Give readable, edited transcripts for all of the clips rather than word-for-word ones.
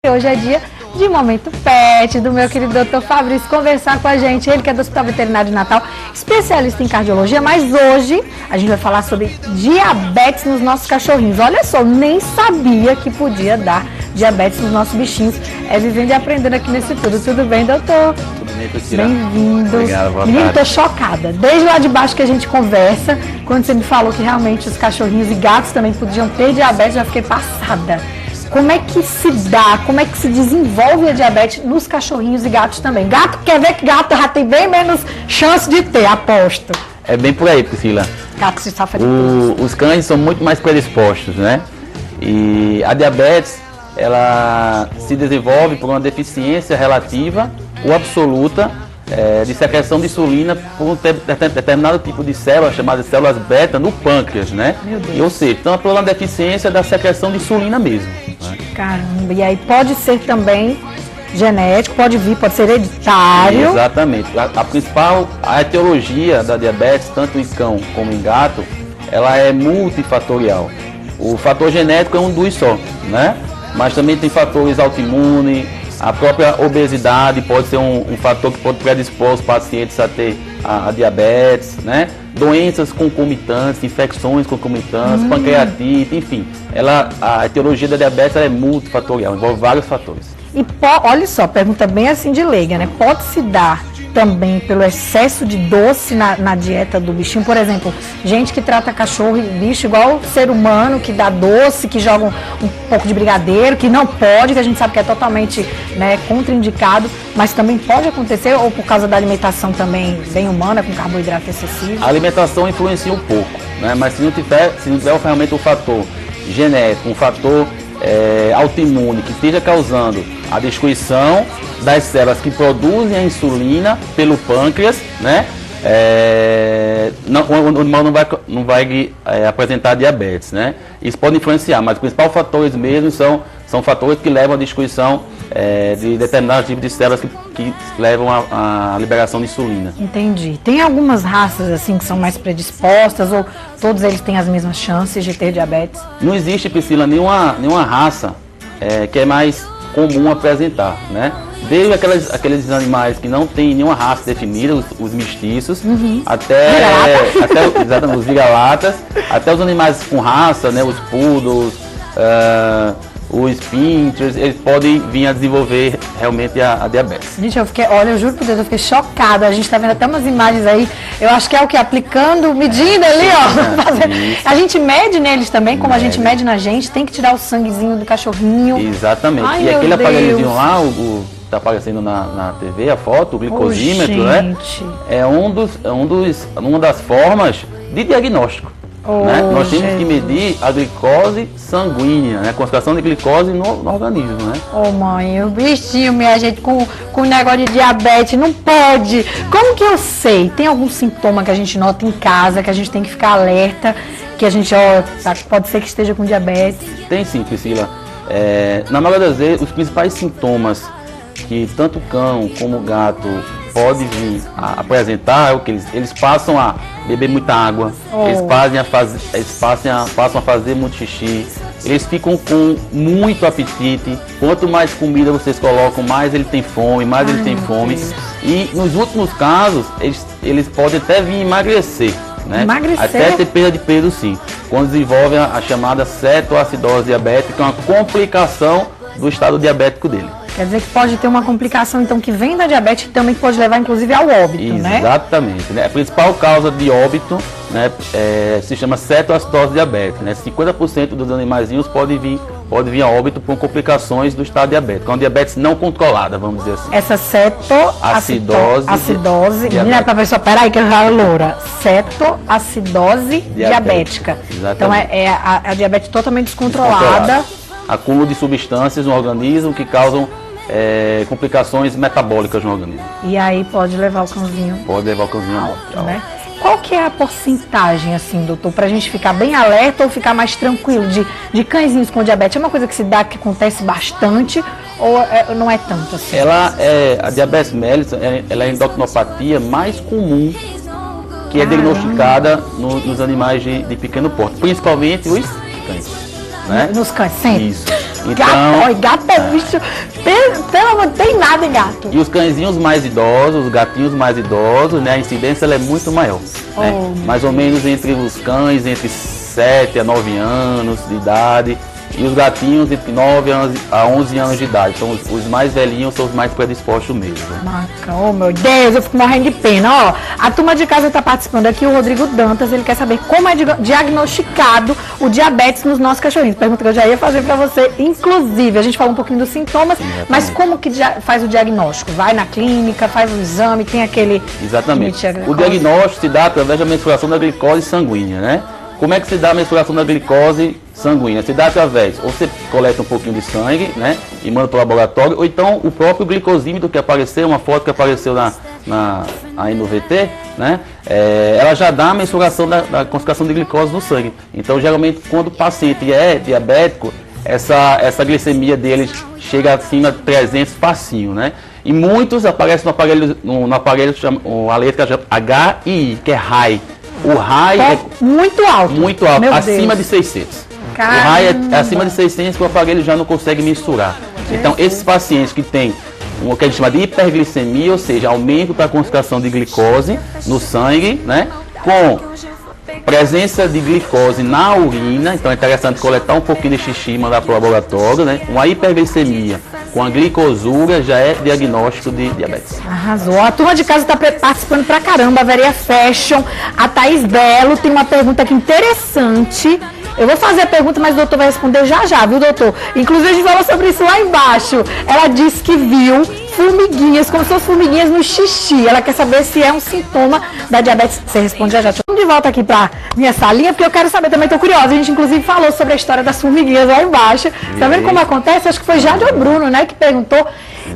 Hoje é dia de Momento Pet, do meu querido Dr. Fabrício conversar com a gente. Ele que é do Hospital Veterinário de Natal, especialista em cardiologia, mas hoje a gente vai falar sobre diabetes nos nossos cachorrinhos. Olha só, nem sabia que podia dar diabetes nos nossos bichinhos. É vivendo e aprendendo aqui nesse tudo. Tudo bem, doutor? Tudo bem, Priscila. Bem-vindo. Obrigado, boa Menino, tarde. tô chocada. Desde lá de baixo que a gente conversa, quando você me falou que realmente os cachorrinhos e gatos também podiam ter diabetes, já fiquei passada. Como é que se dá, como é que se desenvolve a diabetes nos cachorrinhos e gatos também? Gato, quer ver que gato já tem bem menos chance de ter, aposto. É bem por aí, Priscila. Gato se sofre de tudo. Os cães são muito mais predispostos, né? E a diabetes, ela se desenvolve por uma deficiência relativa ou absoluta de secreção de insulina por um determinado tipo de célula, chamada de células beta, no pâncreas, né? Meu Deus. E, ou seja, então é por uma deficiência da secreção de insulina mesmo. Né? Caramba, e aí pode ser também genético, pode vir, pode ser hereditário. Exatamente. A etiologia da diabetes, tanto em cão como em gato, ela é multifatorial. O fator genético é um dos só, né? Mas também tem fatores autoimunes, a própria obesidade pode ser um fator que pode predispor os pacientes a ter a diabetes, né? Doenças concomitantes, infecções concomitantes, pancreatite, enfim. A etiologia da diabetes ela é multifatorial, envolve vários fatores. E olha só, pergunta bem assim de leiga, né? Pode se dar também pelo excesso de doce na dieta do bichinho? Por exemplo, gente que trata cachorro e bicho igual ser humano, que dá doce, que joga um pouco de brigadeiro, que não pode, que a gente sabe que é totalmente, né, contraindicado, mas também pode acontecer, ou por causa da alimentação também bem humana, com carboidrato excessivo? A alimentação influencia um pouco, né? Mas se não tiver realmente um fator genético, um fator autoimune que esteja causando a destruição das células que produzem a insulina pelo pâncreas, né? O animal não vai apresentar diabetes, né? Isso pode influenciar, mas os principais fatores mesmo são fatores que levam à destruição de determinados tipos de células que levam à liberação de insulina. Entendi. Tem algumas raças assim que são mais predispostas ou todos eles têm as mesmas chances de ter diabetes? Não existe, Priscila, nenhuma raça que é mais comum apresentar, né? Desde aqueles animais que não tem nenhuma raça definida, os mestiços, exatamente, os vira-latas, até os animais com raça, né? Os poodles, os pinchers, eles podem vir a desenvolver realmente a diabetes. Gente, eu juro por Deus, eu fiquei chocada. A gente tá vendo até umas imagens aí, eu acho que é o que? Aplicando, medindo ali, ó. A gente mede neles também, como a gente mede na gente, tem que tirar o sanguezinho do cachorrinho. Exatamente. Ai, e aquele aparelhozinho Deus. lá, tá aparecendo na TV, a foto, o glicosímetro, né? É uma das formas de diagnóstico. Né? Nós temos que medir a glicose sanguínea, né? A concentração de glicose no organismo, né? Ô mãe, o bichinho, minha gente, com negócio de diabetes, não pode. Como que eu sei? Tem algum sintoma que a gente nota em casa, que a gente tem que ficar alerta, que a gente, pode ser que esteja com diabetes? Tem sim, Priscila. Na maioria das vezes, os principais sintomas que tanto o cão como o gato pode vir a apresentar é o que eles passam a beber muita água, eles passam a fazer muito xixi, eles ficam com muito apetite. Quanto mais comida vocês colocam, mais ele tem fome, Deus. E nos últimos casos, eles podem até vir emagrecer. Né? Emagrecer? Até ter perda de peso, sim. Quando desenvolvem a chamada cetoacidose diabética, que é uma complicação do estado diabético dele. Quer dizer que pode ter uma complicação, então, que vem da diabetes e também pode levar, inclusive, ao óbito, né? Exatamente. Né? A principal causa de óbito, né, se chama cetoacidose diabética. Né? 50% dos animaizinhos pode vir a óbito por complicações do estado diabético. É uma diabetes não controlada, vamos dizer assim. Essa cetoacidose, menina, pra pessoa, peraí que eu já loura. Cetoacidose diabética. Então, é a diabetes totalmente descontrolada. Acúmulo de substâncias no organismo que causam complicações metabólicas no organismo. E aí pode levar o cãozinho. Pode levar o cãozinho a óbito, né? Qual que é a porcentagem, assim, doutor, pra gente ficar bem alerta ou ficar mais tranquilo de cãezinhos com diabetes? É uma coisa que se dá, que acontece bastante ou não é tanto assim? A diabetes mellitus, ela é a endocrinopatia mais comum que é diagnosticada nos animais de pequeno porte, principalmente os cães. Né? Nos cães, sempre? Isso. Então, gato é bicho, pelo amor, tem nada em gato. E os cãezinhos mais idosos, os gatinhos mais idosos, né, a incidência ela é muito maior. Né? Mais ou menos entre os cães, entre 7 a 9 anos de idade, e os gatinhos entre 9 a 11 anos de idade. Então os mais velhinhos são os mais predispostos mesmo. Maca, oh meu Deus, eu fico morrendo de pena. Ó, a turma de casa está participando aqui, o Rodrigo Dantas, ele quer saber como é diagnosticado o diabetes nos nossos cachorrinhos. Pergunta que eu já ia fazer para você, inclusive. A gente falou um pouquinho dos sintomas, mas como que faz o diagnóstico? Vai na clínica, faz o exame, tem aquele... Exatamente. O diagnóstico se dá através da mensuração da glicose sanguínea, né? Como é que se dá a mensuração da glicose sanguínea? Se dá através, ou você coleta um pouquinho de sangue, né, e manda para o laboratório, ou então o próprio glicosímetro que apareceu, uma foto que apareceu aí no VT, né, ela já dá a mensuração da concentração de glicose no sangue. Então, geralmente, quando o paciente é diabético, essa glicemia dele chega acima de 300 facinho, né? E muitos aparecem no aparelho a letra HI, que é high. O high é muito alto, acima de 600. Caramba. O high é acima de 600 que o aparelho já não consegue mensurar. Então, esses pacientes que têm o que a gente chama de hiperglicemia, ou seja, aumento da concentração de glicose no sangue, né, com presença de glicose na urina, então é interessante coletar um pouquinho de xixi e mandar para o laboratório, né, uma hiperglicemia com a glicosura já é diagnóstico de diabetes. Arrasou. A turma de casa está participando pra caramba, a Veria Fashion, a Thaís Belo tem uma pergunta aqui interessante. Eu vou fazer a pergunta, mas o doutor vai responder já, viu, doutor? Inclusive, a gente falou sobre isso lá embaixo. Ela disse que viu formiguinhas, como se fossem formiguinhas no xixi. Ela quer saber se é um sintoma da diabetes. Você responde já. Vamos de volta aqui para minha salinha, porque eu quero saber também, estou curiosa. A gente, inclusive, falou sobre a história das formiguinhas lá embaixo. Tá vendo como acontece? Acho que foi Jade ou Bruno, né, que perguntou.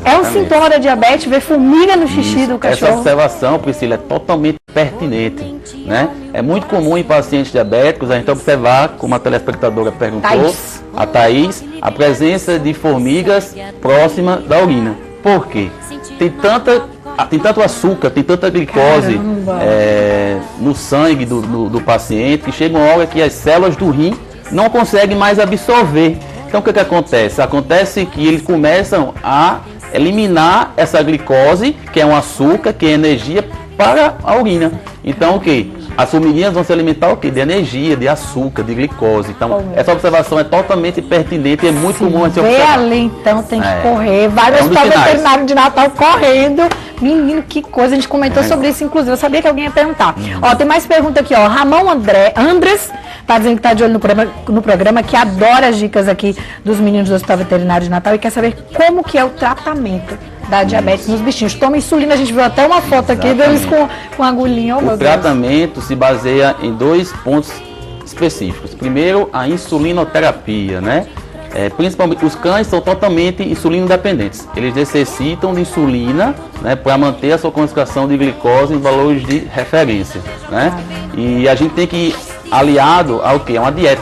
É um sintoma da diabetes ver formiga no xixi do cachorro? Essa observação, Priscila, é totalmente pertinente, né? É muito comum em pacientes diabéticos a gente observar, como a telespectadora perguntou, a Thaís, a presença de formigas próxima da urina. Por quê? Tem tanto açúcar, tem tanta glicose no sangue do paciente que chega uma hora que as células do rim não conseguem mais absorver. Então o que acontece? Acontece que eles começam a eliminar essa glicose, que é um açúcar, que é energia, para a urina. Então o que? As formiguinhas vão se alimentar o quê? De energia, de açúcar, de glicose. Então essa observação é totalmente pertinente e é muito comum a gente observar. Ali, então tem que correr. Vai no hospital veterinário de Natal correndo. Menino, que coisa. A gente comentou sobre isso, inclusive. Eu sabia que alguém ia perguntar. Ó, tem mais pergunta aqui, ó. Ramon Andres tá dizendo que tá de olho no programa, que adora as dicas aqui dos meninos do Hospital Veterinário de Natal e quer saber como que é o tratamento da diabetes nos bichinhos. Toma insulina, a gente viu até uma foto aqui deles com agulhinha. O tratamento se baseia em 2 pontos específicos. Primeiro, a insulinoterapia, né? Principalmente os cães são totalmente insulino dependentes. Eles necessitam de insulina, né, para manter a sua concentração de glicose em valores de referência, né? E a gente tem que ir aliado ao que? A uma dieta.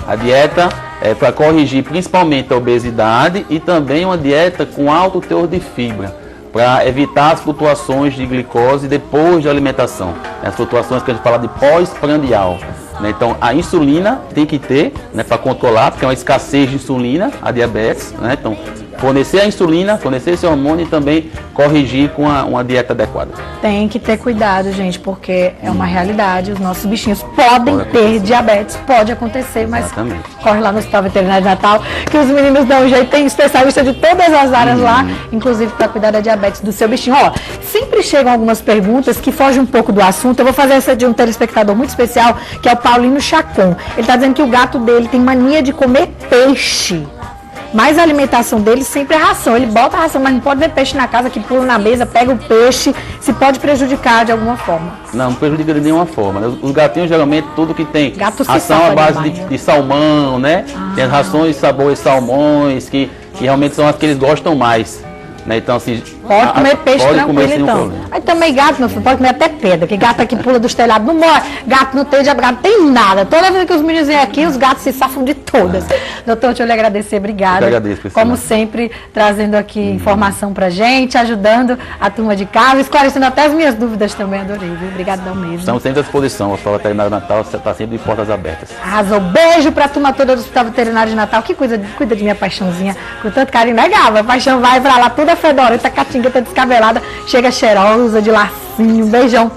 A dieta é para corrigir principalmente a obesidade e também uma dieta com alto teor de fibra, para evitar as flutuações de glicose depois da alimentação, as flutuações que a gente fala de pós-prandial. Então a insulina tem que ter, né, para controlar, porque é uma escassez de insulina, a diabetes, né? Então fornecer a insulina, fornecer esse hormônio e também corrigir com uma dieta adequada. Tem que ter cuidado, gente, porque é uma realidade, os nossos bichinhos podem ter diabetes, pode acontecer, mas corre lá no Hospital Veterinário de Natal, que os meninos dão um jeito, tem especialista de todas as áreas lá, inclusive para cuidar da diabetes do seu bichinho. Ó, sempre chegam algumas perguntas que fogem um pouco do assunto, eu vou fazer essa de um telespectador muito especial, que é o Paulino Chacon. Ele está dizendo que o gato dele tem mania de comer peixe. Mas a alimentação dele sempre é ração. Ele bota a ração, mas não pode ver peixe na casa, que pula na mesa, pega o peixe, se pode prejudicar de alguma forma. Não, não prejudica de nenhuma forma. Né? Os gatinhos, geralmente, tudo que tem ração à base de salmão, né? Tem as rações de sabores salmões, que realmente são as que eles gostam mais. Né? Então, assim, Pode comer peixe pode tranquilo, comer sem então. problema. Aí também gato, meu filho, pode comer até pedra, que gato aqui pula dos telhados, não morre. Gato não tem diabo, gato não tem nada. Toda vez que os meninos vêm aqui, os gatos se safam de todas. Doutor, deixa eu lhe agradecer, obrigada. Eu que agradeço, Priscila. Como sempre, trazendo aqui informação pra gente, ajudando a turma de casa, esclarecendo até as minhas dúvidas também, adorei, viu? Obrigadão mesmo. Estamos sempre à disposição. O Hospital Veterinário Natal está sempre de portas abertas. Arrasou. Beijo pra turma toda do Hospital Veterinário de Natal, que cuida de minha paixãozinha com tanto carinho, né, Gava? A paixão vai pra lá, toda fedorenta, catingueta descabelada, chega cheirosa, de lacinho. Beijão